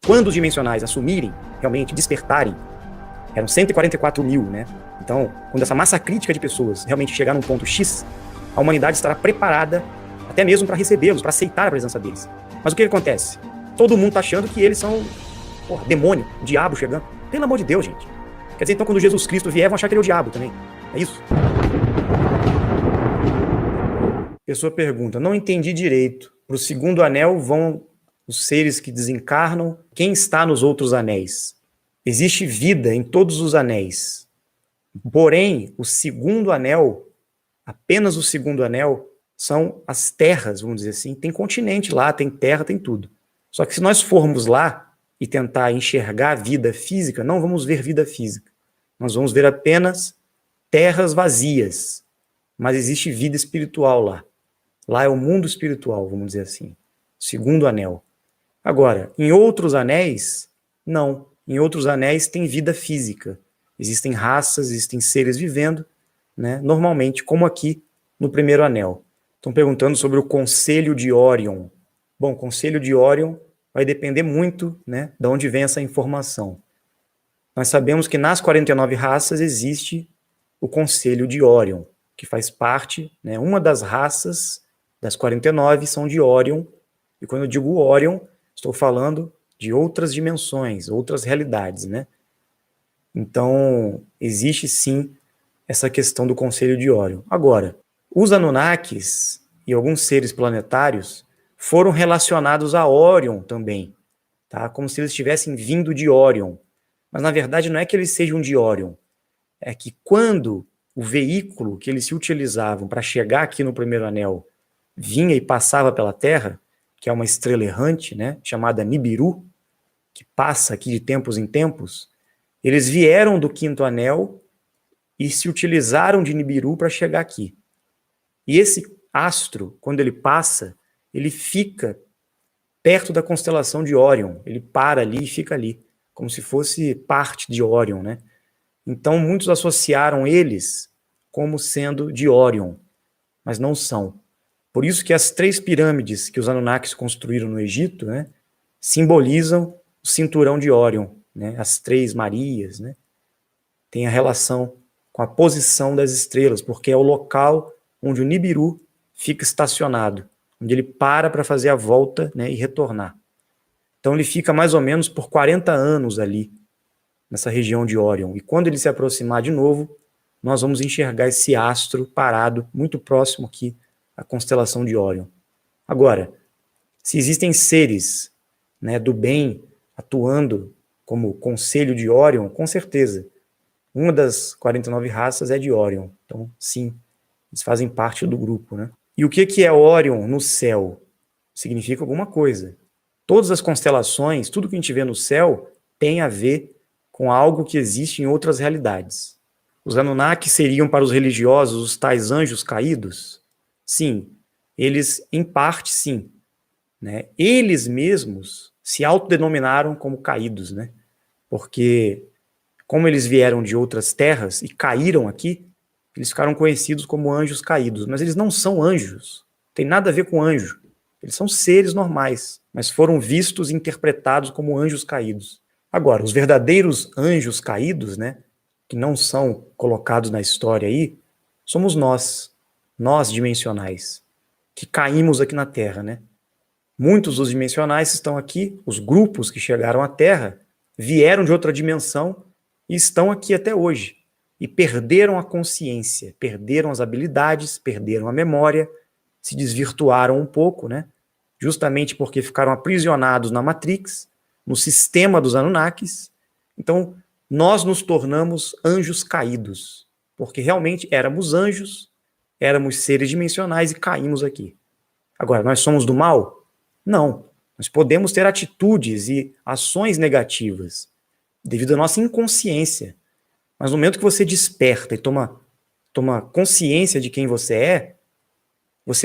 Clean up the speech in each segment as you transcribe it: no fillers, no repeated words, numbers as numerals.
Quando os dimensionais assumirem, realmente despertarem, eram 144 mil, né? Então, quando essa massa crítica de pessoas realmente chegar num ponto X, a humanidade estará preparada até mesmo para recebê-los, para aceitar a presença deles. Mas o que acontece? Todo mundo tá achando que eles são, demônio, diabo chegando. Pelo amor de Deus, gente. Quer dizer, então, quando Jesus Cristo vier, vão achar que ele é o diabo também. É isso? Pessoa pergunta, não entendi direito. Pro segundo anel vão os seres que desencarnam. Quem está nos outros anéis? Existe vida em todos os anéis. Porém, o segundo anel, apenas o segundo anel, são as terras, vamos dizer assim. Tem continente lá, tem terra, tem tudo. Só que se nós formos lá e tentar enxergar vida física, não vamos ver vida física. Nós vamos ver apenas terras vazias. Mas existe vida espiritual lá. Lá é o mundo espiritual, vamos dizer assim. Segundo anel. Agora, em outros anéis, não. Em outros anéis tem vida física. Existem raças, existem seres vivendo, né, normalmente, como aqui no primeiro anel. Estão perguntando sobre o Conselho de Órion. Bom, o Conselho de Órion vai depender muito, né, de onde vem essa informação. Nós sabemos que nas 49 raças existe o Conselho de Órion, que faz parte, né, uma das raças das 49 são de Órion, e quando eu digo Órion, estou falando de outras dimensões, outras realidades, né? Então, existe sim essa questão do Conselho de Órion. Agora, os Anunnakis e alguns seres planetários foram relacionados a Órion também, tá? Como se eles tivessem vindo de Órion. Mas, na verdade, não é que eles sejam de Órion. É que quando o veículo que eles se utilizavam para chegar aqui no primeiro anel vinha e passava pela Terra, que é uma estrela errante, né, chamada Nibiru, que passa aqui de tempos em tempos, eles vieram do quinto anel e se utilizaram de Nibiru para chegar aqui. E esse astro, quando ele passa, ele fica perto da constelação de Órion. Ele para ali e fica ali, como se fosse parte de Órion, né? Então, muitos associaram eles como sendo de Órion, mas não são. Por isso que as 3 pirâmides que os Anunnakis construíram no Egito, né, simbolizam o cinturão de Órion, né, as 3 Marias, né, tem a relação com a posição das estrelas, porque é o local onde o Nibiru fica estacionado, onde ele para fazer a volta, né, e retornar. Então ele fica mais ou menos por 40 anos ali, nessa região de Órion. E quando ele se aproximar de novo, nós vamos enxergar esse astro parado, muito próximo aqui à constelação de Órion. Agora, se existem seres, né, do bem atuando como Conselho de Órion, com certeza. Uma das 49 raças é de Órion. Então, sim, eles fazem parte do grupo, né? E o que é Órion no céu? Significa alguma coisa. Todas as constelações, tudo que a gente vê no céu, tem a ver com algo que existe em outras realidades. Os Anunnaki seriam para os religiosos os tais anjos caídos? Sim, eles, em parte, sim. Né? Eles mesmos se autodenominaram como caídos, né? Porque, como eles vieram de outras terras e caíram aqui, eles ficaram conhecidos como anjos caídos. Mas eles não são anjos, tem nada a ver com anjo. Eles são seres normais, mas foram vistos e interpretados como anjos caídos. Agora, os verdadeiros anjos caídos, né, que não são colocados na história aí, somos nós dimensionais, que caímos aqui na Terra, né? Muitos dos dimensionais estão aqui, os grupos que chegaram à Terra vieram de outra dimensão e estão aqui até hoje. E perderam a consciência, perderam as habilidades, perderam a memória, se desvirtuaram um pouco, né? Justamente porque ficaram aprisionados na Matrix, no sistema dos Anunnakis. Então, nós nos tornamos anjos caídos, porque realmente éramos anjos, éramos seres dimensionais e caímos aqui. Agora, nós somos do mal? Não. Nós podemos ter atitudes e ações negativas devido à nossa inconsciência. Mas no momento que você desperta e toma consciência de quem você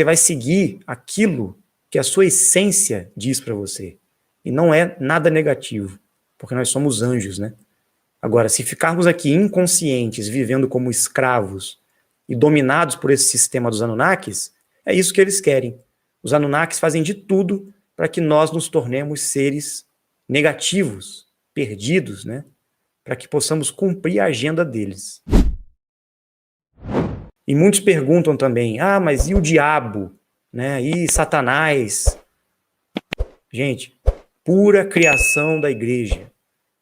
vai seguir aquilo que a sua essência diz para você. E não é nada negativo, porque nós somos anjos, né? Agora, se ficarmos aqui inconscientes, vivendo como escravos e dominados por esse sistema dos Anunnakis, é isso que eles querem. Os Anunnakis fazem de tudo para que nós nos tornemos seres negativos, perdidos, né? Para que possamos cumprir a agenda deles. E muitos perguntam também, mas e o diabo? Né? E Satanás? Gente, pura criação da igreja.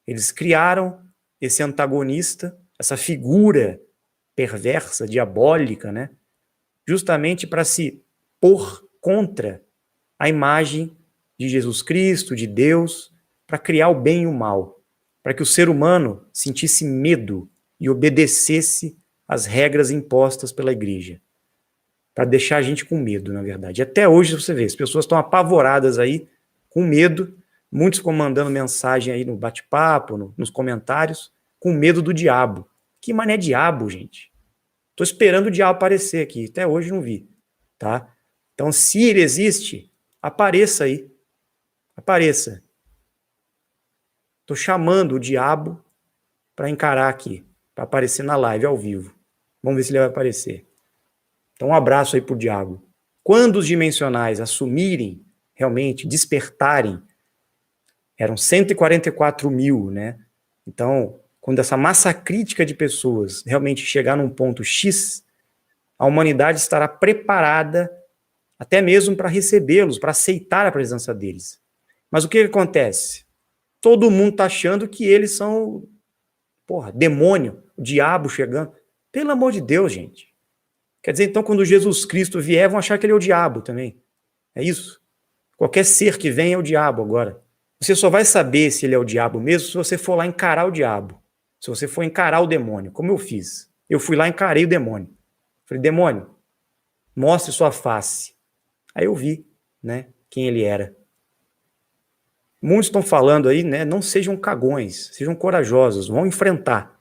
Eles criaram esse antagonista, essa figura perversa, diabólica, né? Justamente para se pôr contra a imagem de Jesus Cristo, de Deus, para criar o bem e o mal, para que o ser humano sentisse medo e obedecesse às regras impostas pela igreja, para deixar a gente com medo, na verdade. Até hoje você vê, as pessoas estão apavoradas aí, com medo, muitos ficam mandando mensagem aí no bate-papo, nos comentários, com medo do diabo. Que mané diabo, gente? Estou esperando o diabo aparecer aqui, até hoje não vi, tá? Então, se ele existe, apareça aí, apareça. Estou chamando o diabo para encarar aqui, para aparecer na live ao vivo. Vamos ver se ele vai aparecer. Então, um abraço aí pro diabo. Quando os dimensionais assumirem, realmente, despertarem, eram 144 mil, né? Então, quando essa massa crítica de pessoas realmente chegar num ponto X, a humanidade estará preparada até mesmo para recebê-los, para aceitar a presença deles. Mas o que acontece? Todo mundo está achando que eles são, demônio, o diabo chegando. Pelo amor de Deus, gente. Quer dizer, então, quando Jesus Cristo vier, vão achar que ele é o diabo também. É isso? Qualquer ser que vem é o diabo agora. Você só vai saber se ele é o diabo mesmo se você for lá encarar o diabo. Se você for encarar o demônio, como eu fiz. Eu fui lá e encarei o demônio. Falei, demônio, mostre sua face. Aí eu vi, né, quem ele era. Muitos estão falando aí, né, não sejam cagões, sejam corajosos, vão enfrentar,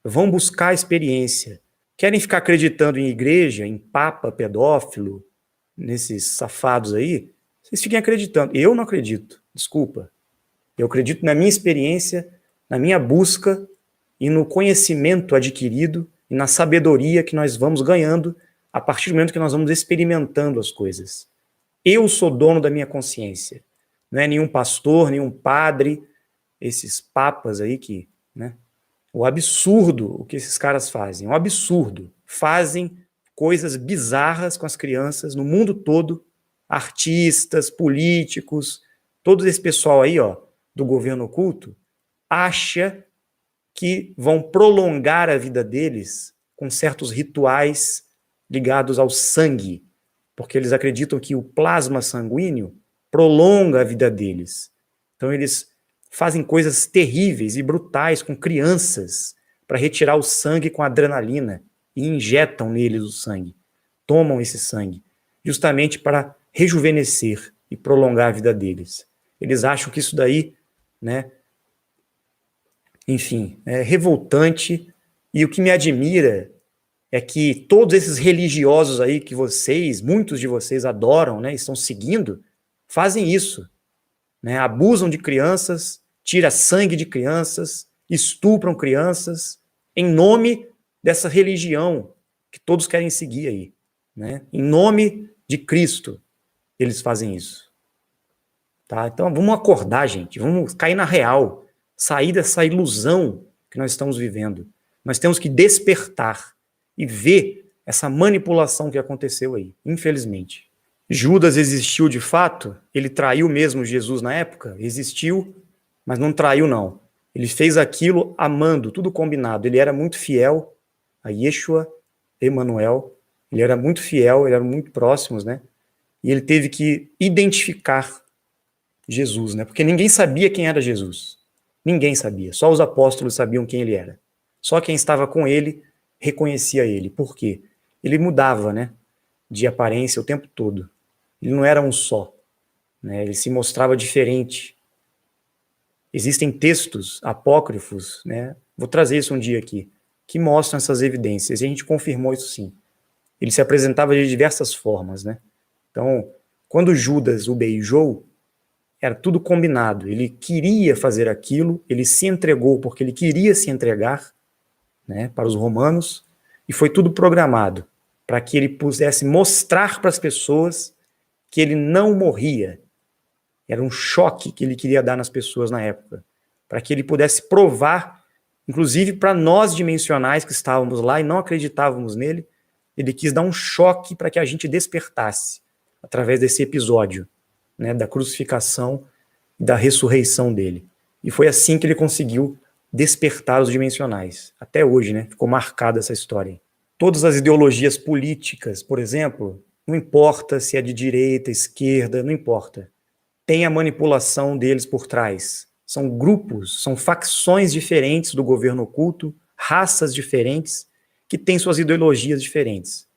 vão buscar a experiência. Querem ficar acreditando em igreja, em papa pedófilo, nesses safados aí? Vocês fiquem acreditando. Eu não acredito, desculpa. Eu acredito na minha experiência, na minha busca e no conhecimento adquirido e na sabedoria que nós vamos ganhando a partir do momento que nós vamos experimentando as coisas. Eu sou dono da minha consciência. Não é nenhum pastor, nenhum padre, esses papas aí que, né? O absurdo o que esses caras fazem, um absurdo. Fazem coisas bizarras com as crianças no mundo todo, artistas, políticos, todo esse pessoal aí, ó, do governo oculto, acha que vão prolongar a vida deles com certos rituais ligados ao sangue, porque eles acreditam que o plasma sanguíneo prolonga a vida deles. Então eles fazem coisas terríveis e brutais com crianças para retirar o sangue com adrenalina e injetam neles o sangue, tomam esse sangue, justamente para rejuvenescer e prolongar a vida deles. Eles acham que isso daí, né, enfim, é revoltante, e o que me admira é que todos esses religiosos aí que vocês, muitos de vocês adoram, né, estão seguindo, fazem isso, né, abusam de crianças, tiram sangue de crianças, estupram crianças, em nome dessa religião que todos querem seguir aí, né, em nome de Cristo, eles fazem isso. Tá? Então vamos acordar, gente, vamos cair na real, sair dessa ilusão que nós estamos vivendo. Nós temos que despertar e ver essa manipulação que aconteceu aí, infelizmente. Judas existiu de fato? Ele traiu mesmo Jesus na época? Existiu, mas não traiu não. Ele fez aquilo amando, tudo combinado. Ele era muito fiel a Yeshua, Emanuel. Ele era muito fiel, eles eram muito próximos, né? E ele teve que identificar Jesus, né? Porque ninguém sabia quem era Jesus. Ninguém sabia. Só os apóstolos sabiam quem ele era. Só quem estava com ele reconhecia ele. Por quê? Ele mudava, né, de aparência o tempo todo. Ele não era um só, né? Ele se mostrava diferente. Existem textos apócrifos, né? Vou trazer isso um dia aqui, que mostram essas evidências. E a gente confirmou isso sim. Ele se apresentava de diversas formas, né? Então, quando Judas o beijou, era tudo combinado. Ele queria fazer aquilo, ele se entregou porque ele queria se entregar, né, para os romanos, e foi tudo programado para que ele pudesse mostrar para as pessoas que ele não morria, Era um choque que ele queria dar nas pessoas na época, para que ele pudesse provar, inclusive para nós dimensionais que estávamos lá e não acreditávamos nele, ele quis dar um choque para que a gente despertasse, através desse episódio, né, da crucificação e da ressurreição dele. E foi assim que ele conseguiu despertar os dimensionais. Até hoje, né, ficou marcada essa história. Todas as ideologias políticas, por exemplo, não importa se é de direita, esquerda, não importa. Tem a manipulação deles por trás. São grupos, são facções diferentes do governo oculto, raças diferentes, que têm suas ideologias diferentes.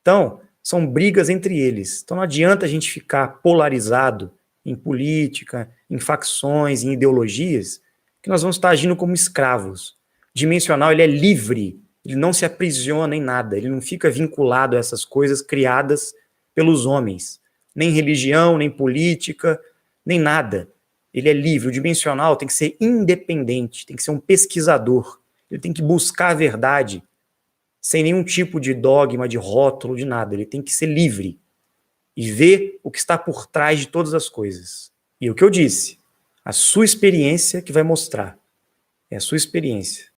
Então, são brigas entre eles. Então não adianta a gente ficar polarizado em política, em facções, em ideologias, que nós vamos estar agindo como escravos. Dimensional, ele é livre, ele não se aprisiona em nada, ele não fica vinculado a essas coisas criadas pelos homens. Nem religião, nem política, nem nada. Ele é livre. O dimensional tem que ser independente, tem que ser um pesquisador. Ele tem que buscar a verdade, sem nenhum tipo de dogma, de rótulo, de nada. Ele tem que ser livre e ver o que está por trás de todas as coisas. E o que eu disse, a sua experiência que vai mostrar. É a sua experiência.